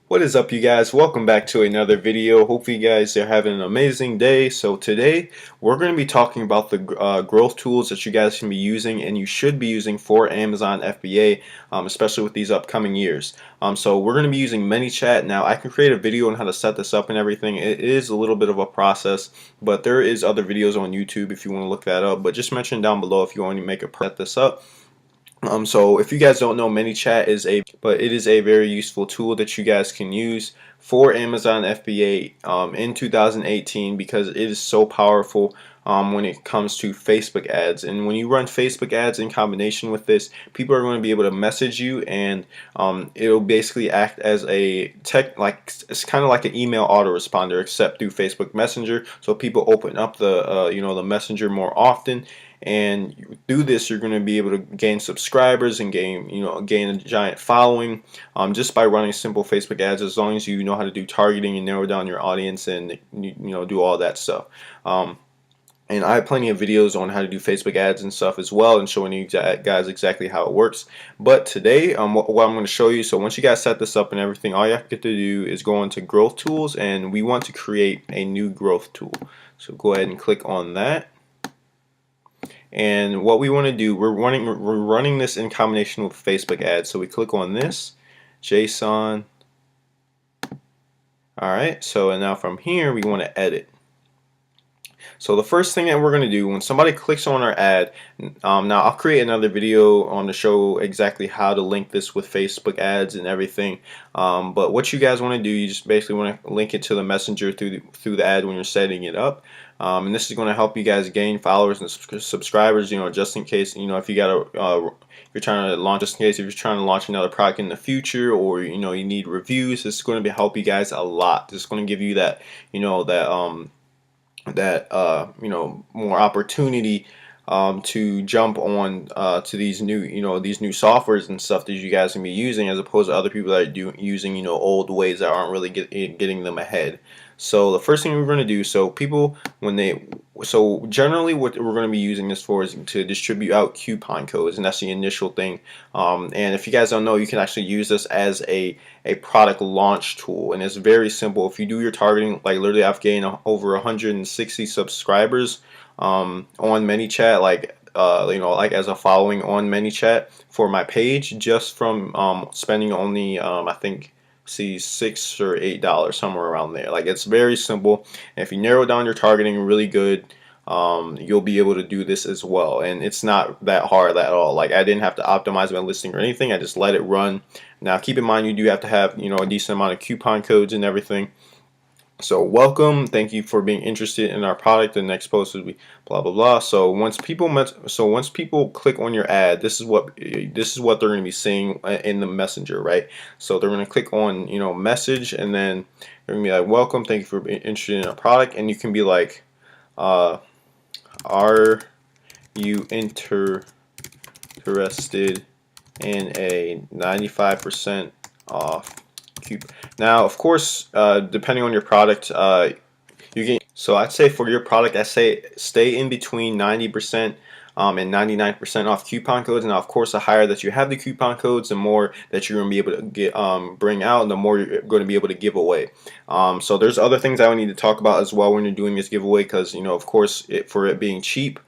What is up, you guys? Welcome back to another video. Hopefully you guys are having an amazing day. So today we're going to be talking about the growth tools that you guys can be using and you should be using for Amazon FBA, especially with these upcoming years. So we're going to be using ManyChat. Now I can create a video on how to set this up and everything. It is a little bit of a process, but there is other videos on YouTube if you want to look that up. But just mention down below if you want to make a set this up. So if you guys don't know, ManyChat is a very useful tool that you guys can use for Amazon FBA in 2018 because it is so powerful when it comes to Facebook ads. And when you run Facebook ads in combination with this, people are going to be able to message you, and it'll basically act as a it's kind of like an email autoresponder except through Facebook Messenger. So people open up the the Messenger more often, and through this you're going to be able to gain subscribers and gain a giant following just by running simple Facebook ads, as long as you know how to do targeting and narrow down your audience and do all that stuff. And I have plenty of videos on how to do Facebook ads and stuff as well, and showing you guys exactly how it works. But today, what I'm going to show you, so once you guys set this up and everything, all you have to get to do is go into growth tools, and we want to create a new growth tool. So go ahead and click on that. And what we want to do, we're running this in combination with Facebook ads. So we click on this, JSON. Alright, so and now from here we want to edit. So the first thing that we're going to do when somebody clicks on our ad, now I'll create another video on to show exactly how to link this with Facebook ads and everything. But what you guys want to do, you just basically want to link it to the messenger through the ad when you're setting it up. And this is going to help you guys gain followers and subscribers, just in case, if you got if you're trying to launch, just in case if you're trying to launch another product in the future, or you need reviews. This is going to help you guys a lot. This is going to give you that more opportunity to jump on to these new softwares and stuff that you guys can be using, as opposed to other people that are using old ways that aren't really getting them ahead. So the first thing we're going to do, so generally what we're going to be using this for is to distribute out coupon codes, and that's the initial thing. And if you guys don't know, you can actually use this as a product launch tool, and it's very simple. If you do your targeting, like literally I've gained over 160 subscribers on ManyChat, like as a following on ManyChat for my page, just from spending only I think $6 or $8, somewhere around there. Like, it's very simple, and if you narrow down your targeting really good, you'll be able to do this as well. And it's not that hard at all. Like, I didn't have to optimize my listing or anything. I just let it run. Now keep in mind, you do have to have a decent amount of coupon codes and everything. So welcome, thank you for being interested in our product. The next post will be blah blah blah. So once people click on your ad, this is what they're going to be seeing in the messenger, right? So they're going to click on message, and then they're going to be like, welcome, thank you for being interested in our product. And you can be like, are you interested in a 95% off coupon? Now, of course, depending on your product, you can. So I'd say for your product, I say stay in between 90% and 99% off coupon codes. Now, of course, the higher that you have the coupon codes, the more that you're going to be able to bring out, and the more you're going to be able to give away. So there's other things I would need to talk about as well when you're doing this giveaway, because of course, for it being cheap.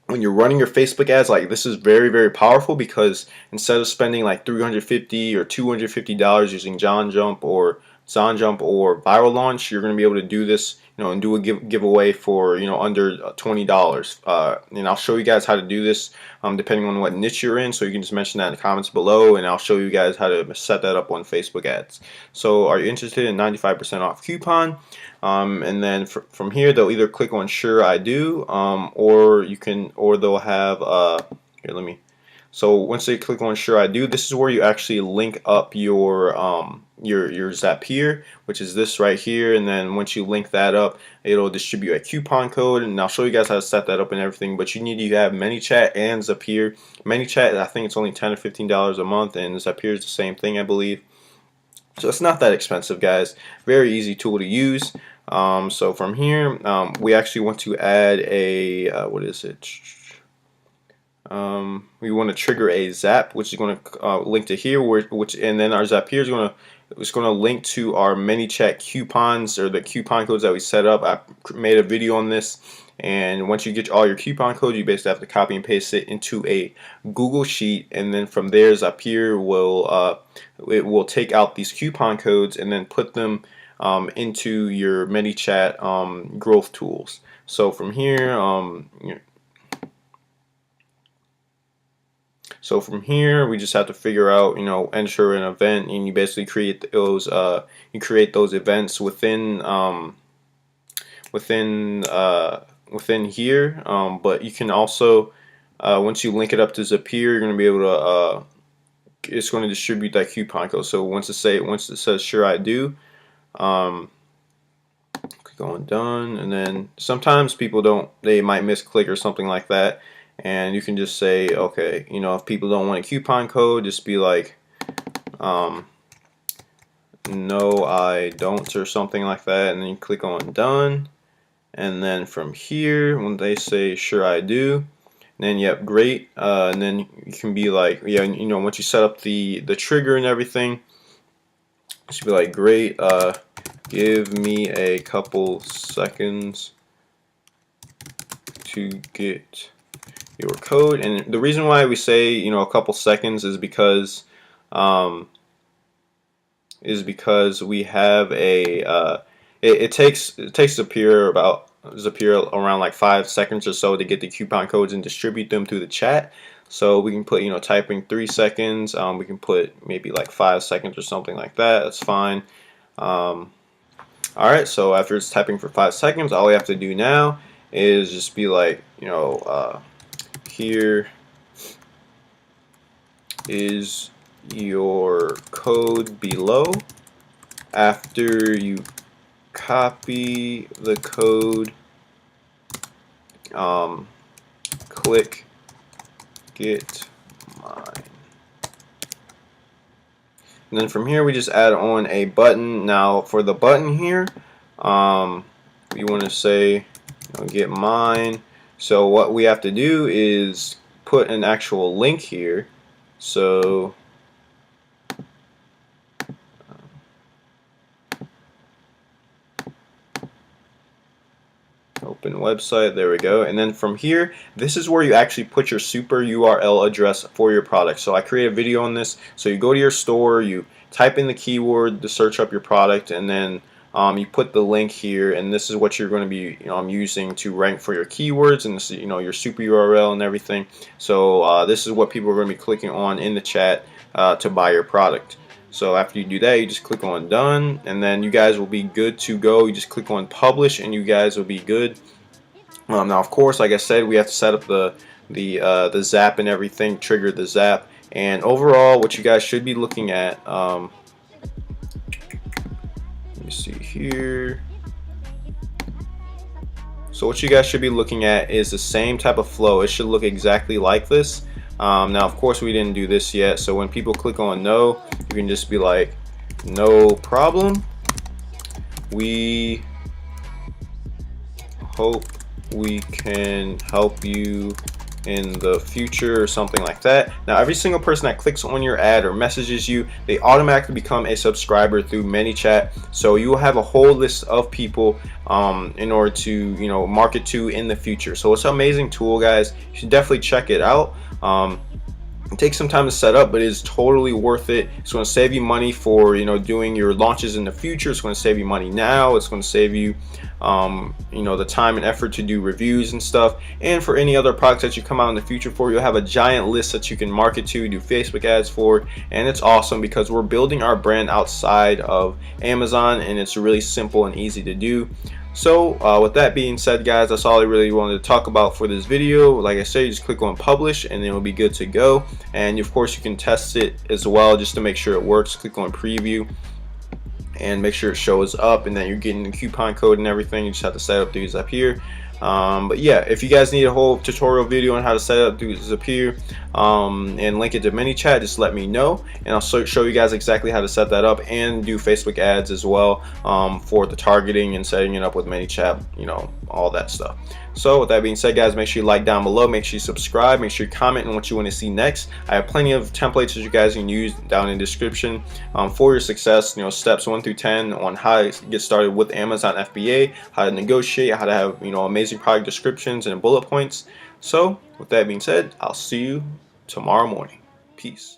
When you're running your Facebook ads, like, this is very, very powerful, because instead of spending like $350 or $250 using ZonJump or Viral Launch, you're going to be able to do this, and do a giveaway for under $20. And I'll show you guys how to do this depending on what niche you're in. So you can just mention that in the comments below, and I'll show you guys how to set that up on Facebook ads. So are you interested in 95% off coupon? And then from here, they'll either click on Sure I Do, or they'll have here, let me. So once they click on Sure I Do, this is where you actually link up your Zapier, which is this right here. And then once you link that up, it'll distribute a coupon code, and I'll show you guys how to set that up and everything. But you need to have ManyChat and Zapier. ManyChat, I think it's only $10 or $15 a month, and Zapier is the same thing, I believe. So it's not that expensive, guys. Very easy tool to use. So from here, we actually want to add a what is it? we want to trigger a zap, which is going to link to here, and then our zap here is going to link to our ManyChat coupons, or the coupon codes that we set up. I made a video on this, and once you get all your coupon codes, you basically have to copy and paste it into a Google Sheet, and then from there, Zap here it will take out these coupon codes and then put them into your ManyChat growth tools. So from here, we just have to figure out, enter an event, and you basically create those. You create those events within here. But you can also, once you link it up to Zapier, you're going to be able to. It's going to distribute that coupon code. So once it says sure I do, click on done, and then sometimes they might misclick or something like that. And you can just say, okay, if people don't want a coupon code, just be like, no, I don't, or something like that. And then you click on done. And then from here, when they say, sure, I do, then, yep, great. And then you can be like, yeah, once you set up the trigger and everything, you should be like, great, give me a couple seconds to get your code. And the reason why we say a couple seconds is because we have a it takes Zapier around like 5 seconds or so to get the coupon codes and distribute them through the chat. So we can put typing 3 seconds. We can put maybe like 5 seconds or something like that. That's fine. Alright, so after it's typing for 5 seconds, all we have to do now is just be like, here is your code below. After you copy the code, click get mine. And then from here we just add on a button. Now for the button here, we want to say get mine. So what we have to do is put an actual link here. So open website, there we go. And then from here, this is where you actually put your super URL address for your product. So I create a video on this. So you go to your store, you type in the keyword to search up your product, and then you put the link here, and this is what you're going to be using to rank for your keywords, and this is, your super URL and everything. So this is what people are going to be clicking on in the chat to buy your product. So after you do that, you just click on done, and then you guys will be good to go. You just click on publish, and you guys will be good. Now, of course, like I said, we have to set up the zap and everything, trigger the zap, and overall, what you guys should be looking at. Let me see here. So what you guys should be looking at is the same type of flow. It should look exactly like this. Now, of course, we didn't do this yet. So when people click on no, you can just be like, no problem. We hope we can help you in the future, or something like that. Now, every single person that clicks on your ad or messages you, they automatically become a subscriber through ManyChat. So you will have a whole list of people in order to market to in the future. So it's an amazing tool, guys. You should definitely check it out. It takes some time to set up, but it is totally worth it. It's going to save you money for doing your launches in the future. It's going to save you money now. It's going to save you the time and effort to do reviews and stuff. And for any other products that you come out in the future for, you'll have a giant list that you can market to, do Facebook ads for, and it's awesome because we're building our brand outside of Amazon, and it's really simple and easy to do. So with that being said, guys, that's all I really wanted to talk about for this video. Like I said, you just click on publish and it'll be good to go. And of course you can test it as well just to make sure it works. Click on preview and make sure it shows up and that you're getting the coupon code and everything. You just have to set up these up here. But yeah, if you guys need a whole tutorial video on how to set up Zapier and link it to ManyChat, just let me know, and I'll show you guys exactly how to set that up and do Facebook ads as well for the targeting and setting it up with ManyChat, all that stuff. So with that being said, guys, make sure you like down below, make sure you subscribe, make sure you comment on what you want to see next. I have plenty of templates that you guys can use down in the description for your success. Steps 1 through 10 on how to get started with Amazon FBA, how to negotiate, how to have amazing product descriptions and bullet points. So with that being said, I'll see you tomorrow morning. Peace.